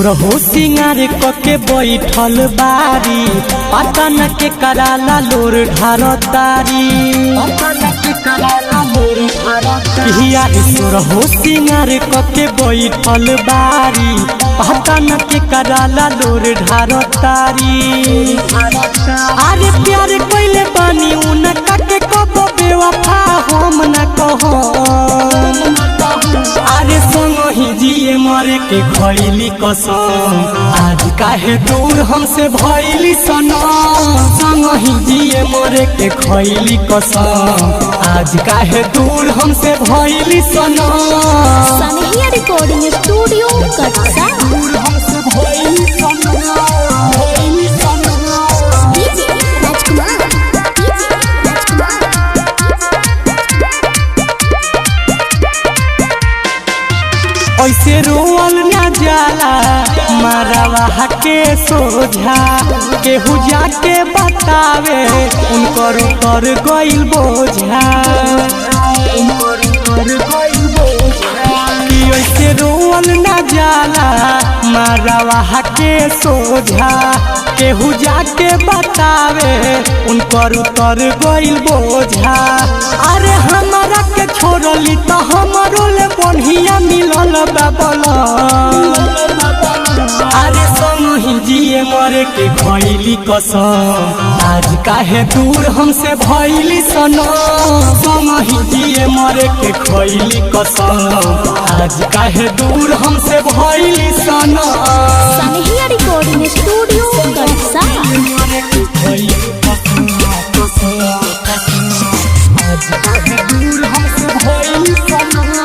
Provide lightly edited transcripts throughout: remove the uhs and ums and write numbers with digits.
सुरहो सिंगार कके बैठल बारी पता न के कराला लोर ढारतारी सुरहो सिंगार कके बैठल बारी पता न के कराला लोर ढारतारी। अरे प्यार कैले बानी उनका के कब बेवफा हम न कहो। अरे संगहि जिए मरे के खैली कसम आज काहे दूर हमसे भइली सनम। संगहि जिए मरे के खैली कसम आज काहे दूर हमसे भइली सनम। सनहिया रिकॉर्डिंग स्टूडियो कटसा दूर हमसे भइली सनम। डीजे राजकुमार ऐसे रोल न जाला मारवा के सोझा केहू जाके बतावे उनकर उतर गइल बोझा। ऐसे रोल न जाला मारवा के सोझा केहू जाके बतावे उनकर उतर गइल बोझा। अरे हमारा के छोड़ली तो हमारो ले बढ़िया मिलल बाबला। अरे संगहि जिए मरे के खैली कसम आज काहे दूर हमसे भइली सनम। संगहि जिए मरे के खैली कसम आज काहे दूर हमसे भइली सनम। सनहिया रिकॉर्डिंग स्टूडियो कटसा आज काहे दूर हमसे भइली सनम।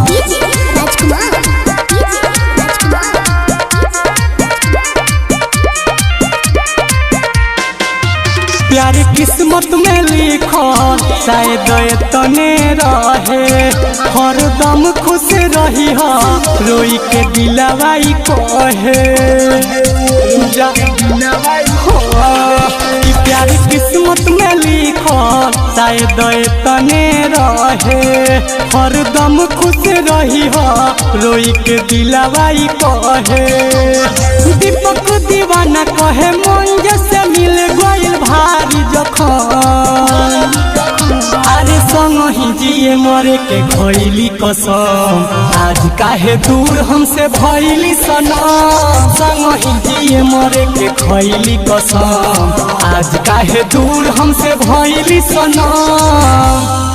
डीजे राजकुमार प्यार किस्मत में लिखल शायद तने रहे हरदम खुश रही हा रोई के दिलवाई कहे। प्यार किस्मत में लिखल शायद तने रहे हरदम खुश रही हा रोई के दिलवाई कहे। दीपक दीवाना कहे मन जैसे मिल गइल भारी जखम। अरे संगहि जिए मरे के खैली कसम आज काहे दूर हमसे भइली सनम। संगहि जिए मरे के खैली कसम आज काहे दूर हमसे भइली सनम।